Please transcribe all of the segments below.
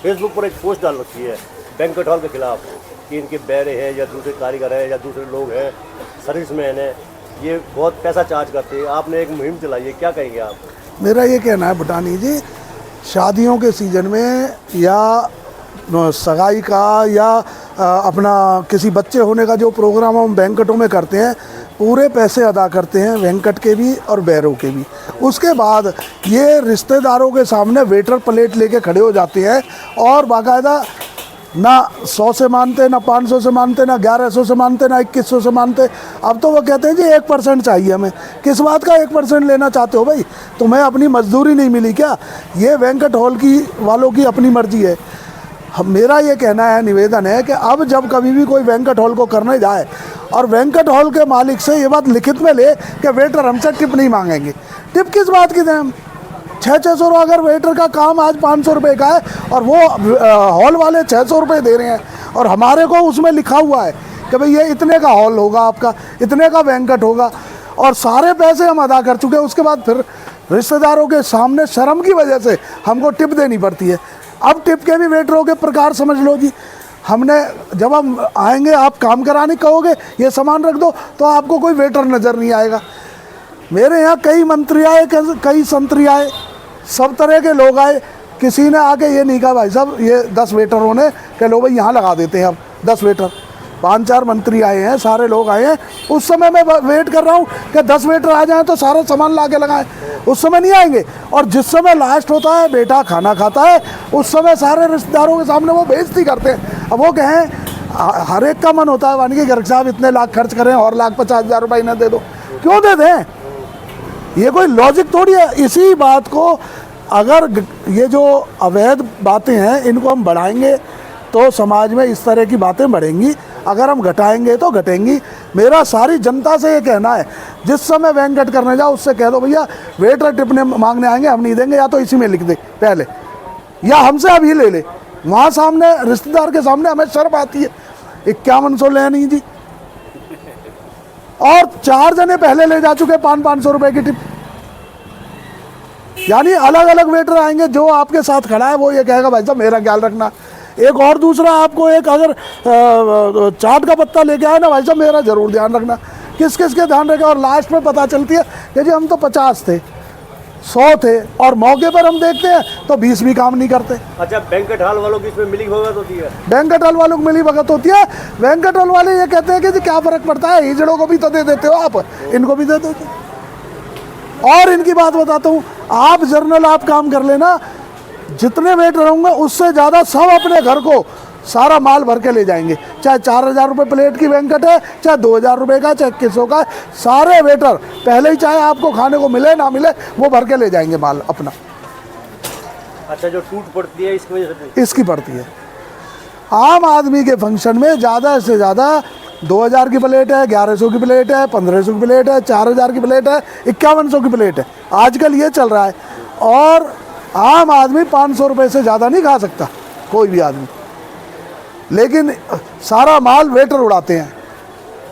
Facebook पर एक post डाल रखी है बैंक्वेट हॉल के खिलाफ कि इनके बैरे हैं या दूसरे कारीगर हैं या दूसरे लोग हैं, सर्विसमैन हैं, ये बहुत पैसा चार्ज करते हैं। आपने एक मुहिम चलाई है, क्या कहेंगे आप? मेरा ये कहना है भुटानी जी, शादियों के सीज़न में या सगाई का या अपना किसी बच्चे होने का जो प्रोग्राम हम बैंकटों में करते हैं, पूरे पैसे अदा करते हैं बैंकट के भी और बैरों के भी। उसके बाद ये रिश्तेदारों के सामने वेटर प्लेट लेके खड़े हो जाते हैं और बाकायदा ना 100 से मानते, ना 500 से मानते, ना 1100 से मानते, ना 2100 से मानते। अब तो वो कहते हैं जी 1% चाहिए हमें। किस बात का 1% लेना चाहते हो भाई? तुम्हें अपनी मजदूरी नहीं मिली क्या? ये बैंक्वेट हॉल की वालों की अपनी मर्जी है। मेरा ये कहना है, निवेदन है कि अब जब कभी भी कोई बैंक्वेट हॉल को करने जाए और बैंक्वेट हॉल के मालिक से ये बात लिखित में ले कि वेटर हमसे टिप नहीं मांगेंगे। टिप किस बात की दें हम? 600 रुपये अगर वेटर का काम आज 500 रुपये का है और वो हॉल वाले 600 रुपये दे रहे हैं और हमारे को उसमें लिखा हुआ है कि भाई ये इतने का हॉल होगा, आपका इतने का बैंक्वेट होगा, और सारे पैसे हम अदा कर चुके हैं, उसके बाद फिर रिश्तेदारों के सामने शर्म की वजह से हमको टिप देनी पड़ती है। अब टिप के भी वेटरों के प्रकार समझ लो जी। हमने जब हम आएंगे, आप काम कराने कहोगे ये सामान रख दो, तो आपको कोई वेटर नज़र नहीं आएगा। मेरे यहाँ कई मंत्री आए, कई संतरी आए, सब तरह के लोग आए। किसी ने आके ये नहीं कहा भाई साहब ये 10 वेटरों ने कह लो भाई यहाँ लगा देते हैं अब 10 वेटर। 5-4 मंत्री आए हैं, सारे लोग आए हैं। उस समय मैं वेट कर रहा हूँ कि 10 वेटर आ जाएं तो सारा सामान ला के लगाएं। उस समय नहीं आएंगे। और जिस समय लास्ट होता है, बेटा खाना खाता है, उस समय सारे रिश्तेदारों के सामने वो बेइज्जती करते हैं। अब वो कहें, हर एक का मन होता है वानी के गर्ग साहब इतने लाख खर्च करें और 1,50,000 रुपये इन्हें दे दो। क्यों दे दें? ये कोई लॉजिक थोड़ी है। इसी बात को अगर ये जो अवैध बातें हैं इनको हम बढ़ाएंगे तो समाज में इस तरह की बातें बढ़ेंगी, अगर हम घटाएंगे तो घटेंगी। मेरा सारी जनता से ये कहना है, जिस समय बैंक्वेट करने जाओ उससे कह दो भैया वेटर टिप मांगने आएंगे, हम नहीं देंगे, या तो इसी में लिख दे पहले, या हमसे अभी ले ले। वहाँ सामने रिश्तेदार के सामने हमें शर्म आती है। 5100 ले नहीं जी, और 4 जने पहले ले जा चुके 500-500 रुपए की टिप। यानी अलग अलग वेटर आएंगे, जो आपके साथ खड़ा है वो ये कहेगा भाई साहब मेरा ख्याल रखना। एक और दूसरा आपको एक अगर चाट का पत्ता लेके आए ना, भाई साहब मेरा जरूर ध्यान रखना। किस किस के ध्यान रखे? और लास्ट में पता चलती है कि जी हम तो 50 थे, 100 थे, और मौके पर हम देखते हैं तो 20 भी काम नहीं करते। अच्छा, बैंक्वेट हॉल वालों की इसमें मिली भगत होती है? बैंक्वेट हॉल वालों को मिली भगत होती है। बैंक्वेट हॉल वाले ये कहते हैं कि जी क्या फर्क पड़ता है, हिजड़ों को भी तो दे देते हो आप, इनको भी दे देते। और इनकी बात बताता हूँ, आप जर्नल आप काम कर लेना, जितने वेटर होंगे उससे ज़्यादा सब अपने घर को सारा माल भर के ले जाएंगे। चाहे 4,000 रुपये प्लेट की बैंक्वेट है, चाहे 2,000 रुपये का, चाहे 2100 का, सारे वेटर पहले ही चाहे आपको खाने को मिले ना मिले वो भर के ले जाएंगे माल अपना। अच्छा, जो टूट पड़ती है इसकी वजह से? इसकी पड़ती है। आम आदमी के फंक्शन में ज़्यादा से ज़्यादा 2,000 की प्लेट है, 1,100 की प्लेट है, 1,500 की प्लेट है, 4,000 की प्लेट है, 5,100 की प्लेट है। आजकल ये चल रहा है। और आम आदमी 500 रुपये से ज़्यादा नहीं खा सकता, कोई भी आदमी। लेकिन सारा माल वेटर उड़ाते हैं।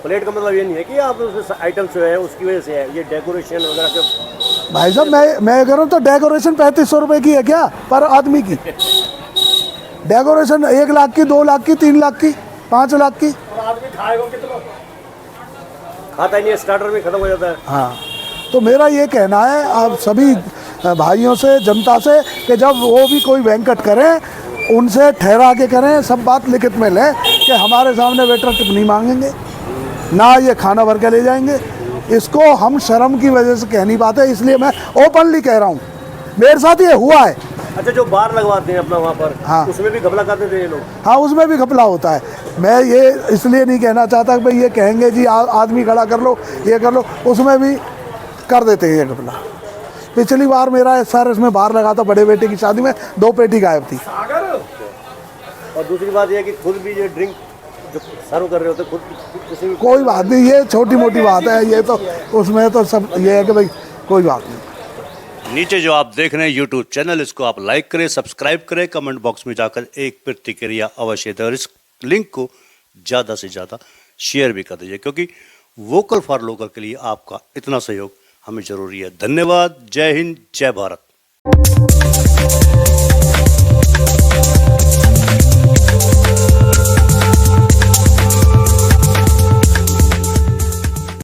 प्लेट का मतलब ये नहीं है कि आप आइटम जो है उसकी वजह से है, ये डेकोरेशन वगैरह के। भाई साहब मैं कह रहा हूँ तो डेकोरेशन 3,500 रुपये की है क्या पर आदमी की? डेकोरेशन 1 लाख की, 2 लाख की, 3 लाख की, 5 लाख की। आदमी खाएगा कितना? खाता ही नहीं, स्टार्टर में खत्म हो जाता है। हाँ, तो मेरा ये कहना है आप सभी भाइयों से, जनता से, कि जब वो भी कोई बैंक्वेट करें उनसे ठहरा के करें, सब बात लिखित में लें कि हमारे सामने वेटर टिप नहीं मांगेंगे, ना ये खाना भर के ले जाएंगे। इसको हम शर्म की वजह से कह नहीं पाते, इसलिए मैं ओपनली कह रहा हूँ। मेरे साथ ये हुआ है। अच्छा, जो बार लगवाते हैं अपना वहाँ पर, हाँ, उसमें भी घपला करते थे ये लोग? हाँ, उसमें भी घपला होता है। मैं ये इसलिए नहीं कहना चाहता कि भाई ये कहेंगे जी आदमी खड़ा कर लो, ये कर लो, उसमें भी कर देते हैं ये घपला। पिछली बार मेरा SRS में बाहर लगा था, बड़े बेटे की शादी में 2 पेटी गायब थी। और दूसरी बात यह है कि खुद भी ये ड्रिंक जो सर्व कर रहे होते खुद किसी कोई बात नहीं, ये छोटी मोटी बात है, ये तो उसमें तो सब ये है कि भाई कोई बात नहीं। नीचे जो आप देख रहे हैं YouTube चैनल, इसको आप लाइक करें, सब्सक्राइब करें, कमेंट बॉक्स में जाकर एक प्रतिक्रिया अवश्य दें और इस लिंक को ज़्यादा से ज़्यादा शेयर भी कर दीजिए, क्योंकि वोकल फॉर लोकल के लिए आपका इतना सहयोग हमें ज़रूरी है। धन्यवाद। जय हिंद, जय भारत।